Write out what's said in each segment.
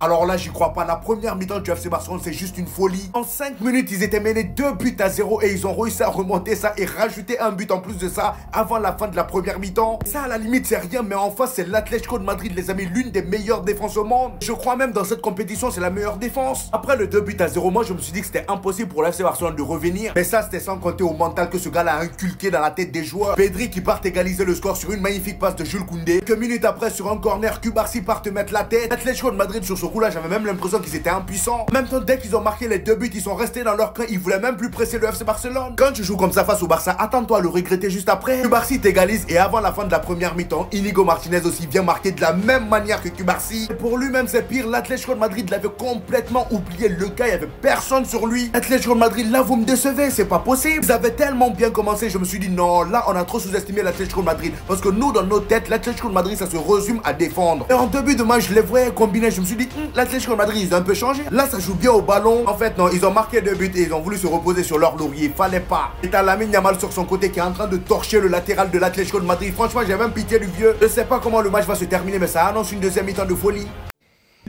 Alors là, j'y crois pas. La première mi-temps du FC Barcelone, c'est juste une folie. En 5 minutes, ils étaient menés 2-0 et ils ont réussi à remonter ça et rajouter un but en plus de ça avant la fin de la première mi-temps. Ça, à la limite, c'est rien, mais en face, c'est l'Atlético de Madrid, les amis, l'une des meilleures défenses au monde. Je crois même dans cette compétition, c'est la meilleure défense. Après le 2-0, moi, je me suis dit que c'était impossible pour l'FC Barcelone de revenir. Mais ça, c'était sans compter au mental que ce gars-là a inculqué dans la tête des joueurs. Pedri qui part égaliser le score sur une magnifique passe de Jules Koundé. Quelques minutes après, sur un corner, Cubarsí part te mettre la tête. L'Atlético de Madrid sur ce coup-là, j'avais même l'impression qu'ils étaient impuissants. En même temps, dès qu'ils ont marqué les 2 buts, ils sont restés dans leur camp. Ils voulaient même plus presser le FC Barcelone. Quand tu joues comme ça face au Barça, attends-toi à le regretter juste après. Cubarsí t'égalise et avant la fin de la première mi-temps, Inigo Martinez aussi vient marquer de la même manière que Cubarsí. Et pour lui-même, c'est pire. L'Atlético de Madrid l'avait complètement oublié. Le gars, il n'y avait personne sur lui. L'Atlético de Madrid, là, vous me décevez. C'est pas possible. Ils avaient tellement bien commencé. Je me suis dit, non, là, on a trop sous-estimé l'Atlético de Madrid. Parce que nous, dans nos têtes, l'Atlético de Madrid, ça se résume à défendre. Et en début de match, je les voyais combiner. Je me suis dit, l'Atlético de Madrid, ils ont un peu changé. Là, ça joue bien au ballon. En fait, non, ils ont marqué 2 buts et ils ont voulu se reposer sur leur laurier. Fallait pas. Et t'as Lamine Yamal sur son côté qui est en train de torcher le latéral de l'Atlético de Madrid. Franchement, j'ai même pitié du vieux. Je sais pas comment le match va se terminer, mais ça annonce une deuxième mi-temps de folie.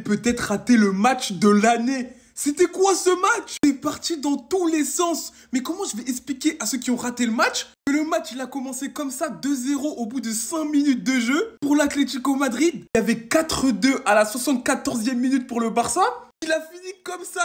Peut-être rater le match de l'année. C'était quoi ce match? C'est parti dans tous les sens. Mais comment je vais expliquer à ceux qui ont raté le match que le match il a commencé comme ça 2-0 au bout de 5 minutes de jeu pour l'Atlético Madrid. Il y avait 4-2 à la 74e minute pour le Barça. Il a fini comme ça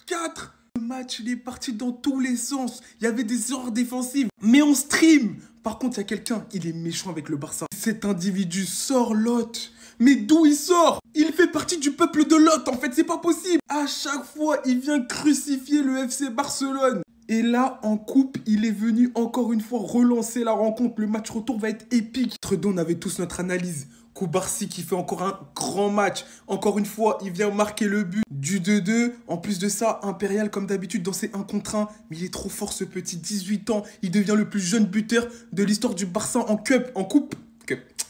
4-4. Le match il est parti dans tous les sens. Il y avait des erreurs défensives. Mais on stream. Par contre, il y a quelqu'un, il est méchant avec le Barça. Cet individu sort Lot. Mais d'où il sort? Il fait partie du peuple de Lot, en fait, c'est pas possible. À chaque fois, il vient crucifier le FC Barcelone. Et là, en coupe, il est venu encore une fois relancer la rencontre. Le match retour va être épique. Tredon, on avait tous notre analyse. Cubarsí qui fait encore un grand match. Encore une fois, il vient marquer le but du 2-2. En plus de ça, Impérial, comme d'habitude, dans ses 1 contre 1. Mais il est trop fort, ce petit 18 ans. Il devient le plus jeune buteur de l'histoire du Barça en coupe.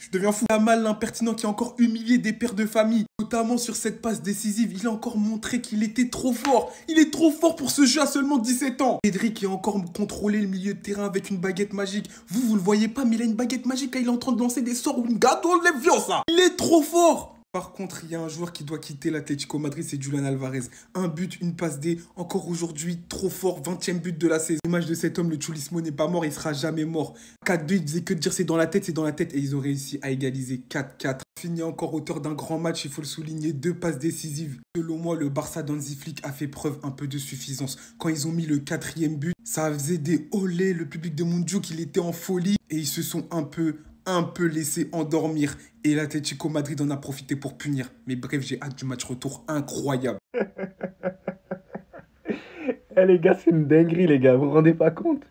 Je deviens fou. Yamal, l'impertinent qui a encore humilié des pères de famille. Notamment sur cette passe décisive, il a encore montré qu'il était trop fort. Il est trop fort pour ce jeu à seulement 17 ans. Pedri qui a encore contrôlé le milieu de terrain avec une baguette magique. Vous le voyez pas, mais il a une baguette magique. Là, il est en train de lancer des sorts ou une gâteau de Leviosa. Il est trop fort. Par contre, il y a un joueur qui doit quitter l'Atlético Madrid, c'est Julián Alvarez. Un but, une passe D, encore aujourd'hui, trop fort, 20e but de la saison. L'image de cet homme, le Chulismo n'est pas mort, il sera jamais mort. 4-2, il disait que de dire c'est dans la tête, et ils ont réussi à égaliser 4-4. Fini encore auteur d'un grand match, il faut le souligner, 2 passes décisives. Selon moi, le Barça d'Hansi Flick a fait preuve un peu de suffisance. Quand ils ont mis le 4e but, ça faisait des olés, le public de Montjuic, il était en folie, et ils se sont un peu laissé endormir. Et l'Atlético Madrid en a profité pour punir. Mais bref, j'ai hâte du match retour incroyable. Eh les gars, c'est une dinguerie les gars, vous vous rendez pas compte?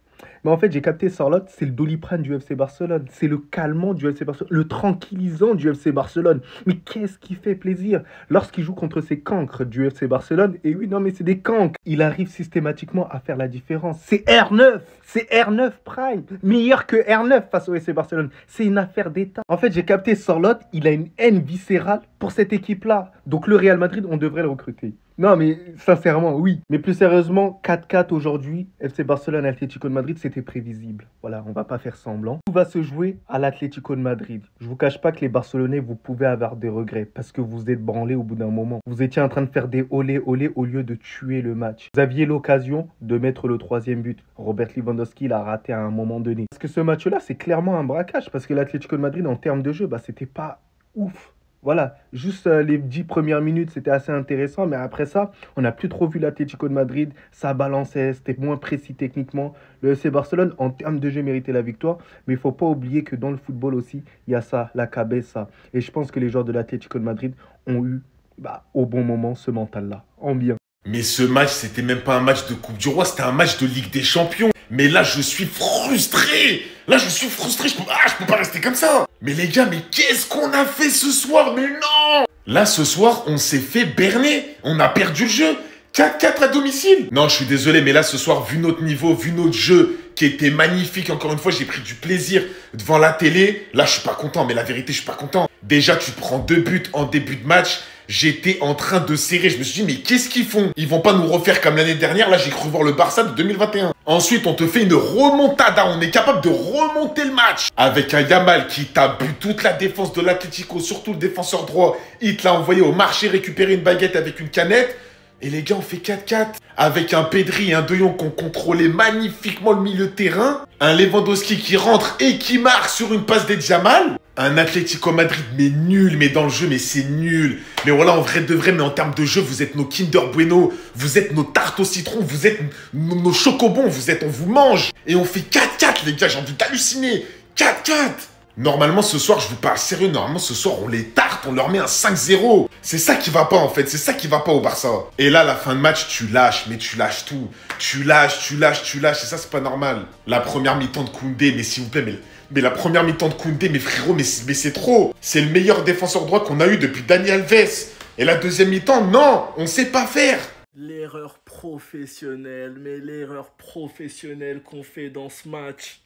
Mais en fait, j'ai capté Sorloth, c'est le Doliprane du FC Barcelone. C'est le calmant du FC Barcelone, le tranquillisant du FC Barcelone. Mais qu'est-ce qui fait plaisir lorsqu'il joue contre ces cancres du FC Barcelone? Et oui, non, mais c'est des cancres. Il arrive systématiquement à faire la différence. C'est R9 Prime. Meilleur que R9 face au FC Barcelone. C'est une affaire d'État. En fait, j'ai capté Sorloth, il a une haine viscérale pour cette équipe-là. Donc le Real Madrid, on devrait le recruter. Non, mais sincèrement, oui. Mais plus sérieusement, 4-4 aujourd'hui, FC Barcelone, Atlético de Madrid, c'était prévisible. Voilà, on va pas faire semblant. Tout va se jouer à l'Atlético de Madrid. Je vous cache pas que les Barcelonais, vous pouvez avoir des regrets parce que vous êtes branlés au bout d'un moment. Vous étiez en train de faire des olé au lieu de tuer le match. Vous aviez l'occasion de mettre le 3e but. Robert Lewandowski l'a raté à un moment donné. Parce que ce match-là, c'est clairement un braquage parce que l'Atlético de Madrid, en termes de jeu, c'était pas ouf. Voilà, juste les 10 premières minutes, c'était assez intéressant. Mais après ça, on n'a plus trop vu l'Atlético de Madrid. Ça balançait, c'était moins précis techniquement. Le FC Barcelone, en termes de jeu, méritait la victoire. Mais il ne faut pas oublier que dans le football aussi, il y a ça, la cabeza. Et je pense que les joueurs de l'Atlético de Madrid ont eu, au bon moment, ce mental-là. En bien. Mais ce match, c'était même pas un match de Coupe du Roi, c'était un match de Ligue des Champions. Mais là, je suis frustré. Je peux pas rester comme ça. Mais les gars, mais qu'est-ce qu'on a fait ce soir? Mais non! Là, ce soir, on s'est fait berner. On a perdu le jeu. 4-4 à domicile. Non, je suis désolé, mais là, ce soir, vu notre niveau, vu notre jeu, qui était magnifique, encore une fois, j'ai pris du plaisir devant la télé. Là, je suis pas content, mais la vérité, je suis pas content. Déjà, tu prends 2 buts en début de match. J'étais en train de serrer. Je me suis dit, mais qu'est-ce qu'ils font? Ils vont pas nous refaire comme l'année dernière. Là, j'ai cru voir le Barça de 2021. Ensuite, on te fait une remontada. On est capable de remonter le match. Avec un Yamal qui t'a bu toute la défense de l'Atlético, surtout le défenseur droit. Il te l'a envoyé au marché récupérer une baguette avec une canette. Et les gars, on fait 4-4. Avec un Pedri et un De Jong qui ont contrôlé magnifiquement le milieu de terrain. Un Lewandowski qui rentre et qui marque sur une passe des Yamal. Un Atlético Madrid, mais nul, mais dans le jeu, mais c'est nul. Mais voilà, en vrai de vrai, mais en termes de jeu, vous êtes nos Kinder Bueno, vous êtes nos tartes au citron, vous êtes nos chocobons, on vous mange. Et on fait 4-4, les gars, j'ai envie d'halluciner. 4-4. Normalement, ce soir, je vous parle sérieux, normalement, ce soir, on les tarte, on leur met un 5-0. C'est ça qui va pas, en fait, c'est ça qui va pas au Barça. Et là, la fin de match, tu lâches, mais tu lâches tout. Tu lâches, et ça, c'est pas normal. La première mi-temps de Koundé, mais s'il vous plaît, mais la première mi-temps de Koundé, mais frérot, mais c'est trop. C'est le meilleur défenseur droit qu'on a eu depuis Dani Alves. Et la deuxième mi-temps, non, on sait pas faire. L'erreur professionnelle, mais l'erreur professionnelle qu'on fait dans ce match.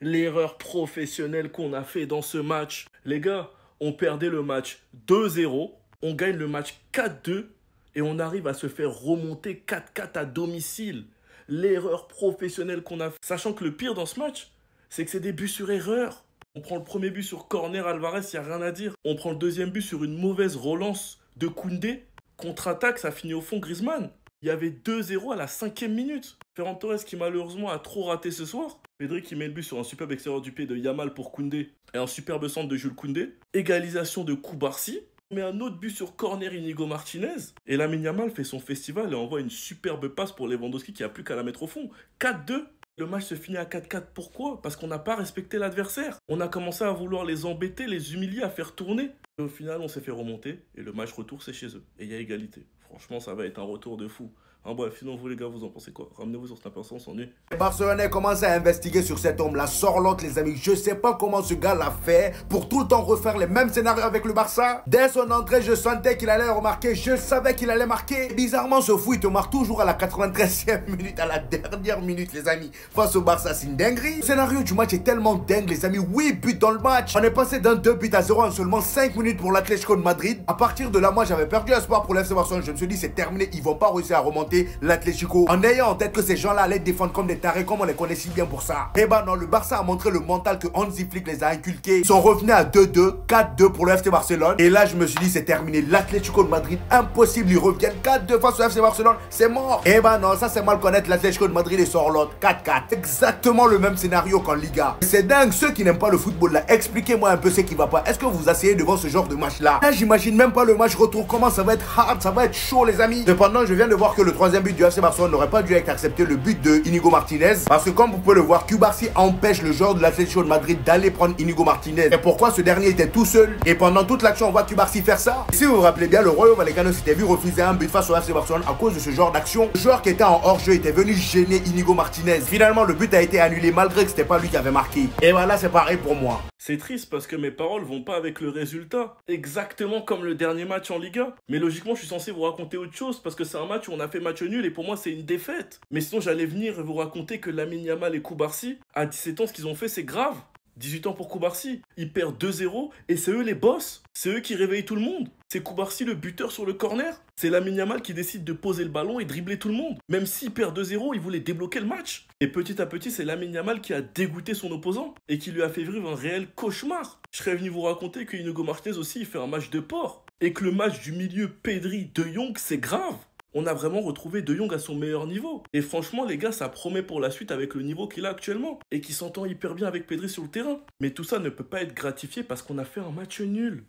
L'erreur professionnelle qu'on a fait dans ce match. Les gars, on perdait le match 2-0, on gagne le match 4-2 et on arrive à se faire remonter 4-4 à domicile. L'erreur professionnelle qu'on a fait. Sachant que le pire dans ce match, c'est que c'est des buts sur erreur. On prend le premier but sur corner Alvarez, il n'y a rien à dire. On prend le deuxième but sur une mauvaise relance de Koundé. Contre-attaque, ça finit au fond Griezmann. Il y avait 2-0 à la 5e minute. Ferran Torres qui malheureusement a trop raté ce soir. Pedri qui met le but sur un superbe extérieur du pied de Yamal pour Koundé. Et un superbe centre de Jules Koundé. Égalisation de Koubarsi. On met un autre but sur corner Inigo Martinez. Et Lamine Yamal fait son festival et envoie une superbe passe pour Lewandowski qui a plus qu'à la mettre au fond. 4-2. Le match se finit à 4-4. Pourquoi? Parce qu'on n'a pas respecté l'adversaire. On a commencé à vouloir les embêter, les humilier, à faire tourner. Et au final, on s'est fait remonter. Et le match retour, c'est chez eux. Et il y a égalité. Franchement, ça va être un retour de fou. Bref, sinon vous les gars, vous en pensez quoi? Ramenez-vous sur Snapper, on s'ennuie. Les Barcelonais commencent à investiguer sur cet homme-là. Sorlotte, les amis. Je sais pas comment ce gars l'a fait pour tout le temps refaire les mêmes scénarios avec le Barça. Dès son entrée, je sentais qu'il allait remarquer. Je savais qu'il allait marquer. Et bizarrement, ce fou, il te marque toujours à la 93e minute, à la dernière minute, les amis. Face au Barça, c'est une dinguerie. Le scénario du match est tellement dingue, les amis. 8 buts dans le match. On est passé d'un 2-0 en seulement 5 minutes pour l'Atlético de Madrid. À partir de là, moi, j'avais perdu espoir pour l'FC Barcelone. Je me suis dit, c'est terminé. Ils vont pas réussir à remonter l'Atlético. En ayant en tête que ces gens-là allaient défendre comme des tarés, comme on les connaît si bien pour ça. Eh ben non, le Barça a montré le mental que Hansi Flick les a inculqués. Ils sont revenus à 2-2, 4-2 pour le FC Barcelone. Et là, je me suis dit, c'est terminé. L'Atlético de Madrid, impossible, ils reviennent 4-2 face au FC Barcelone. C'est mort. Eh ben non, ça c'est mal connaître l'Atlético de Madrid et Sorlotte. 4-4. Exactement le même scénario qu'en Liga. C'est dingue, ceux qui n'aiment pas le football là, expliquez-moi un peu ce qui va pas. Est-ce que vous asseyez devant ce genre de match là? Là, j'imagine même pas le match retour. Comment ça va être hard, ça va être chaud, les amis. Cependant, je viens de voir que le troisième but du FC Barcelone n'aurait pas dû être accepté, le but de Inigo Martinez, parce que comme vous pouvez le voir, Koubarsi empêche le joueur de l'Atlético de Madrid d'aller prendre Inigo Martinez. Et pourquoi ce dernier était tout seul? Et pendant toute l'action, on voit Koubarsi faire ça. Et si vous vous rappelez bien, le Rayo Vallecano s'était vu refuser un but face au FC Barcelone à cause de ce genre d'action. Le joueur qui était en hors-jeu était venu gêner Inigo Martinez. Finalement, le but a été annulé malgré que c'était pas lui qui avait marqué. Et voilà, c'est pareil pour moi. C'est triste parce que mes paroles vont pas avec le résultat. Exactement comme le dernier match en Liga. Mais logiquement, je suis censé vous raconter autre chose parce que c'est un match où on a fait match nul et pour moi, c'est une défaite. Mais sinon, j'allais venir vous raconter que Lamine Yamal et Koubarsi, à 17 ans, ce qu'ils ont fait, c'est grave. 18 ans pour Koubarsi. Ils perdent 2-0 et c'est eux les boss. C'est eux qui réveillent tout le monde. C'est Koubarsi le buteur sur le corner. C'est Lamine Yamal qui décide de poser le ballon et dribbler tout le monde. Même s'il perd 2-0, il voulait débloquer le match. Et petit à petit, c'est Lamine Yamal qui a dégoûté son opposant et qui lui a fait vivre un réel cauchemar. Je serais venu vous raconter que Inigo Martinez aussi, il fait un match de porc. Et que le match du milieu Pedri De Jong, c'est grave. On a vraiment retrouvé De Jong à son meilleur niveau. Et franchement, les gars, ça promet pour la suite avec le niveau qu'il a actuellement. Et qui s'entend hyper bien avec Pedri sur le terrain. Mais tout ça ne peut pas être gratifié parce qu'on a fait un match nul.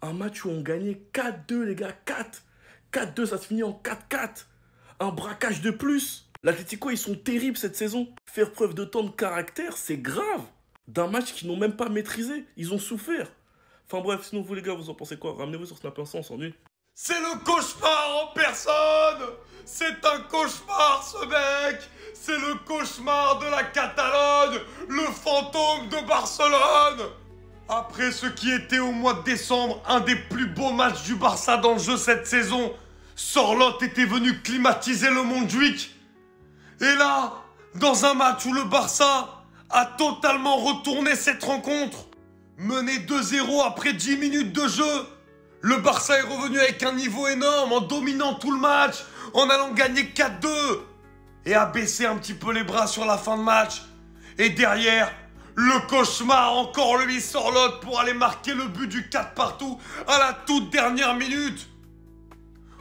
Un match où on gagnait 4-2, les gars, 4. 4-2, ça se finit en 4-4. Un braquage de plus. L'Atlético, ils sont terribles cette saison. Faire preuve de tant de caractère, c'est grave. D'un match qu'ils n'ont même pas maîtrisé. Ils ont souffert. Enfin bref, sinon vous les gars, vous en pensez quoi? Ramenez-vous sur Snapper, on s'ennuie. C'est le cauchemar en personne! C'est un cauchemar ce mec! C'est le cauchemar de la Catalogne! Le fantôme de Barcelone! Après ce qui était au mois de décembre un des plus beaux matchs du Barça dans le jeu cette saison, Sorlotte était venu climatiser le Montjuïc. Et là, dans un match où le Barça a totalement retourné cette rencontre, Mené 2-0 après 10 minutes de jeu. Le Barça est revenu avec un niveau énorme, en dominant tout le match, en allant gagner 4-2. Et a baissé un petit peu les bras sur la fin de match. Et derrière, le cauchemar, encore lui Sorloth pour aller marquer le but du 4 partout à la toute dernière minute.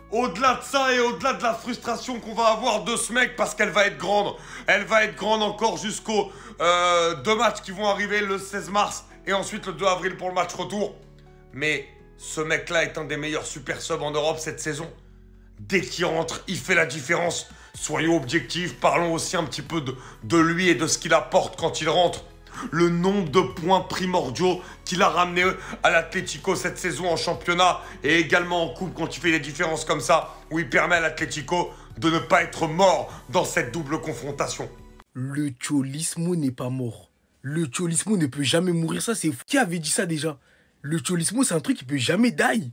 Au-delà de ça et au-delà de la frustration qu'on va avoir de ce mec, parce qu'elle va être grande. Elle va être grande encore jusqu'aux 2 matchs qui vont arriver le 16 mars et ensuite le 2 avril pour le match retour. Mais ce mec-là est un des meilleurs super subs en Europe cette saison. Dès qu'il rentre, il fait la différence. Soyons objectifs, parlons aussi un petit peu de lui et de ce qu'il apporte quand il rentre. Le nombre de points primordiaux qu'il a ramené à l'Atlético cette saison en championnat et également en coupe quand il fait des différences comme ça, où il permet à l'Atlético de ne pas être mort dans cette double confrontation. Le Cholismo n'est pas mort. Le Cholismo ne peut jamais mourir, ça c'est fou. Qui avait dit ça déjà? Le Cholismo c'est un truc qui peut jamais die.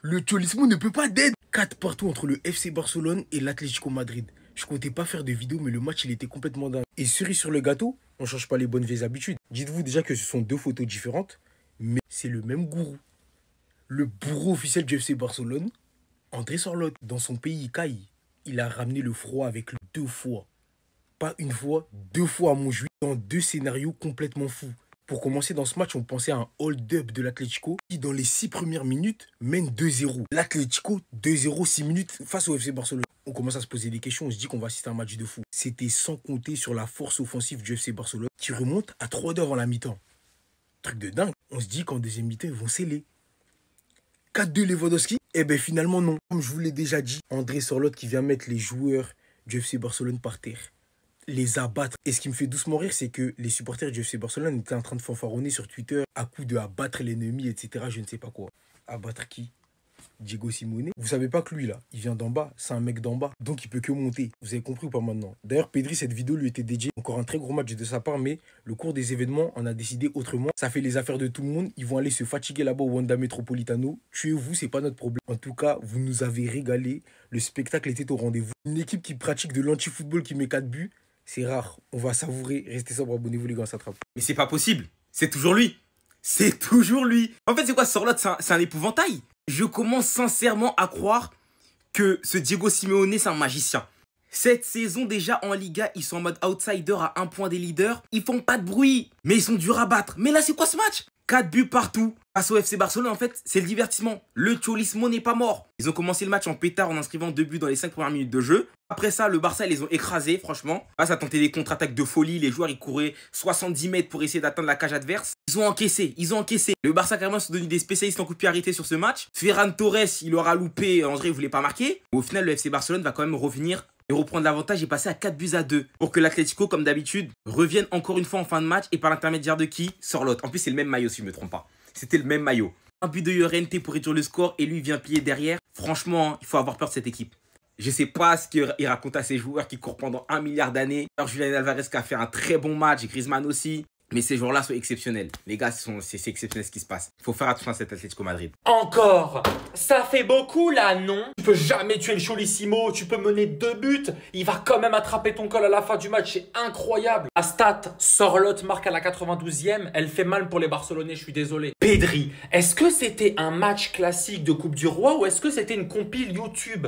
Le Cholismo ne peut pas dead. 4 partout entre le FC Barcelone et l'Atlético Madrid. Je comptais pas faire de vidéo, mais le match il était complètement dingue. Et cerise sur le gâteau, on change pas les bonnes vieilles habitudes. Dites-vous déjà que ce sont 2 photos différentes, mais c'est le même gourou. Le bourreau officiel du FC Barcelone, André Sorloth. Dans son pays Icaï, il a ramené le froid avec lui 2 fois. Pas une fois, 2 fois à Montjuïc, dans 2 scénarios complètement fous. Pour commencer dans ce match, on pensait à un hold-up de l'Atlético qui, dans les 6 premières minutes, mène 2-0. L'Atlético, 2-0, 6 minutes face au FC Barcelone. On commence à se poser des questions, on se dit qu'on va assister à un match de fou. C'était sans compter sur la force offensive du FC Barcelone qui remonte à 3-2 avant la mi-temps. Truc de dingue. On se dit qu'en deuxième mi-temps, ils vont sceller. 4-2 Lewandowski. Eh bien finalement non. Comme je vous l'ai déjà dit, André Sorloth qui vient mettre les joueurs du FC Barcelone par terre. Les abattre. Et ce qui me fait doucement rire, c'est que les supporters du FC Barcelone étaient en train de fanfaronner sur Twitter à coup de abattre l'ennemi, etc. Je ne sais pas quoi. Abattre qui? Diego Simeone. Vous savez pas que lui là, il vient d'en bas, c'est un mec d'en bas, donc il peut que monter. Vous avez compris ou pas maintenant? D'ailleurs, Pedri, cette vidéo lui était dédiée. Encore un très gros match de sa part, mais le cours des événements en a décidé autrement. Ça fait les affaires de tout le monde. Ils vont aller se fatiguer là-bas au Wanda Metropolitano. Tuez-vous, c'est pas notre problème. En tout cas, vous nous avez régalé. Le spectacle était au rendez-vous. Une équipe qui pratique de l'anti-football qui met 4 buts. C'est rare, on va savourer. Restez sobre, abonnez-vous les gars, ça attrape. Mais c'est pas possible, c'est toujours lui. C'est toujours lui. En fait, c'est quoi Sorloth? C'est un épouvantail. Je commence sincèrement à croire que ce Diego Simeone, c'est un magicien. Cette saison déjà en Liga, ils sont en mode outsider à 1 point des leaders. Ils font pas de bruit, mais ils sont durs à battre. Mais là, c'est quoi ce match? 4 buts partout. Face au FC Barcelone, en fait, c'est le divertissement. Le Cholismo n'est pas mort. Ils ont commencé le match en pétard en inscrivant 2 buts dans les 5 premières minutes de jeu. Après ça, le Barça, ils les ont écrasés, franchement. Là, ça tentait des contre-attaques de folie. Les joueurs, ils couraient 70 mètres pour essayer d'atteindre la cage adverse. Ils ont encaissé. Le Barça, carrément, se donné des spécialistes en coup de pied arrêté sur ce match. Ferran Torres, il aura loupé. André, il voulait pas marquer. Au final, le FC Barcelone va quand même revenir et reprendre l'avantage et passer à 4-2 pour que l'Atlético, comme d'habitude, revienne encore une fois en fin de match et par l'intermédiaire de qui? Sorloth. En plus, c'est le même maillot, si je ne me trompe pas. C'était le même maillot. Un but de Llorente pour réduire le score et lui, il vient plier derrière. Franchement, il faut avoir peur de cette équipe. Je sais pas ce qu'il raconte à ses joueurs qui courent pendant 1 milliard d'années. Alors, Julian Alvarez qui a fait un très bon match, Griezmann aussi. Mais ces joueurs-là sont exceptionnels. Les gars, c'est exceptionnel ce qui se passe. Il faut faire attention à cet Atlético Madrid. Encore? Ça fait beaucoup là, non? Tu peux jamais tuer le Cholisimo, tu peux mener 2 buts. Il va quand même attraper ton col à la fin du match, c'est incroyable. La stat, Sorloth marque à la 92e, elle fait mal pour les Barcelonais, je suis désolé. Pedri, est-ce que c'était un match classique de Coupe du Roi ou est-ce que c'était une compile YouTube?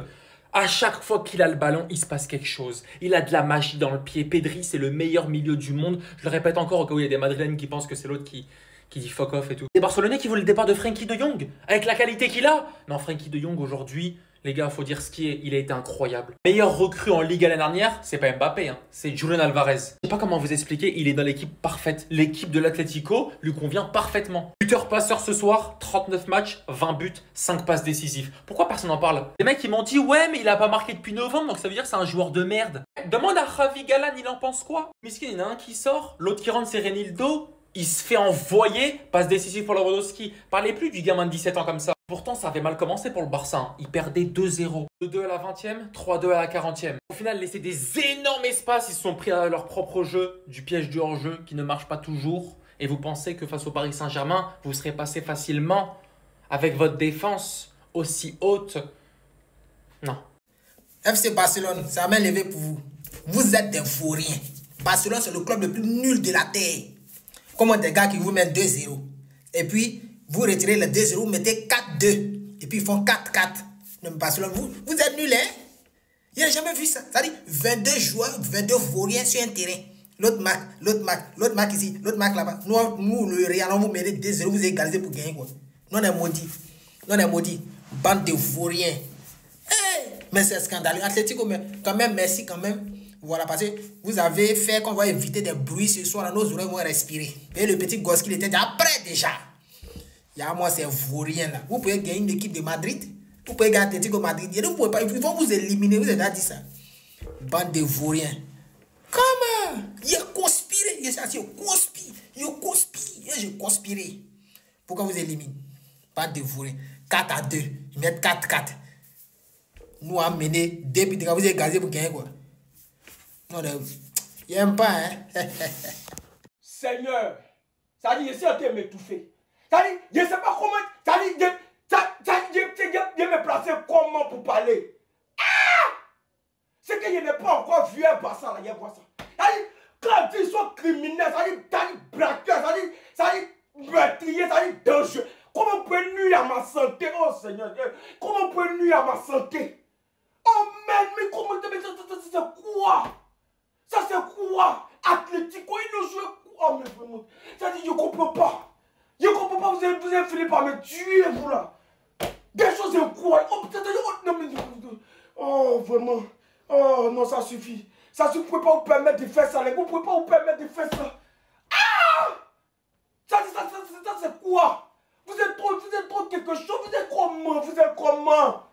À chaque fois qu'il a le ballon, il se passe quelque chose. Il a de la magie dans le pied. Pedri, c'est le meilleur milieu du monde. Je le répète encore au cas où il y a des Madrilènes qui pensent que c'est l'autre qui dit fuck off et tout. Les Barcelonais qui veulent le départ de Frenkie de Jong avec la qualité qu'il a. Non, Frenkie de Jong aujourd'hui, les gars, faut dire ce qui est. Il a été incroyable. Meilleur recrue en Ligue l'année dernière, c'est pas Mbappé, hein, c'est Julian Alvarez. Je sais pas comment vous expliquer, il est dans l'équipe parfaite. L'équipe de l'Atlético lui convient parfaitement. Buteur passeur ce soir, 39 matchs, 20 buts, 5 passes décisives. Pourquoi personne n'en parle? Les mecs ils m'ont dit ouais mais il a pas marqué depuis novembre donc ça veut dire que c'est un joueur de merde. Demande à Javi Galan, il en pense quoi? Miskin, il y en a un qui sort, l'autre qui rentre c'est Renildo. Il se fait envoyer, passe décisive pour Lewandowski. Parlez plus du gamin de 17 ans comme ça. Pourtant, ça avait mal commencé pour le Barça. Hein. Il perdait 2-0. 2-2 à la 20e, 3-2 à la 40e. Au final, laisser des énormes espaces. Ils se sont pris à leur propre jeu, du piège du hors-jeu qui ne marche pas toujours. Et vous pensez que face au Paris Saint-Germain, vous serez passé facilement avec votre défense aussi haute? Non. FC Barcelone, ça m'a levé pour vous. Vous êtes des vauriens. Barcelone, c'est le club le plus nul de la terre. Comment des gars qui vous mettent 2-0. Et puis, vous retirez le 2-0, vous mettez 4-2. Et puis, ils font 4-4. Non, Barcelone, vous êtes nuls, hein? Il n'a jamais vu ça. C'est-à-dire, 22 joueurs, 22 vauriens sur un terrain. L'autre marque ici, l'autre marque là-bas. Nous, le Real, on vous mettez 2-0, vous égalisez pour gagner, quoi. Nous, on est maudits. Nous, on est maudits. Bande de vauriens. Hey! Mais c'est scandaleux. Atlético, mais quand même, merci quand même. Voilà, parce que vous avez fait qu'on va éviter des bruits ce soir, là, nos oreilles vont respirer. Et le petit gosse qui était déjà prêt déjà. Il y a moi, c'est vaurien là. Vous pouvez gagner une équipe de Madrid. Vous pouvez gagner Atlético Madrid. Vous pouvez pas, ils vont vous éliminer. Vous avez déjà dit ça. Bande de vauriens. Comment? Il a conspiré. Il a conspiré. J'ai conspiré. Pourquoi vous éliminez? Bande de vauriens. 4-2. Ils mettent 4-4. Nous avons mené 2 buts. Vous avez gazé pour gagner quoi? Non, il n'aime pas, hein? Seigneur, ça dit, je suis en train de m'étouffer. Ça dit, je ne sais pas comment. Ça dit, je me placer comment pour parler. Ah! C'est que je n'ai pas encore vu un bassin là, je vois ça. Ça dit, quand ils sont criminels, ça dit, braqueurs, ça dit, meurtriers, ça dit, dangereux. Comment on peut nuire à ma santé, oh Seigneur? Comment on peut nuire à ma santé? Oh, mais comment c'est quoi? Ça c'est quoi? Atlético, ils nous jouent. Oh mais vraiment. Ça dit, je comprends pas. Je comprends pas, vous avez fini par me tuer, vous là. Des choses incroyables. Oh putain, non mais. Oh vraiment. Oh non, ça suffit. Ça suffit, vous pouvez pas vous permettre de faire ça, les gars. Vous pouvez pas vous permettre de faire ça. Ah! Ça c'est quoi? Vous êtes trop quelque chose. Vous êtes comment?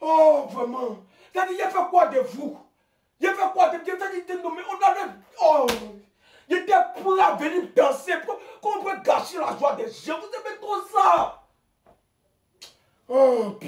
Oh vraiment. Ça dit, il a fait quoi de vous? Il a fait quoi? Oh, il était prêt à venir danser. Comment on peut gâcher la joie des gens? Vous aimez trop ça? Oh, putain.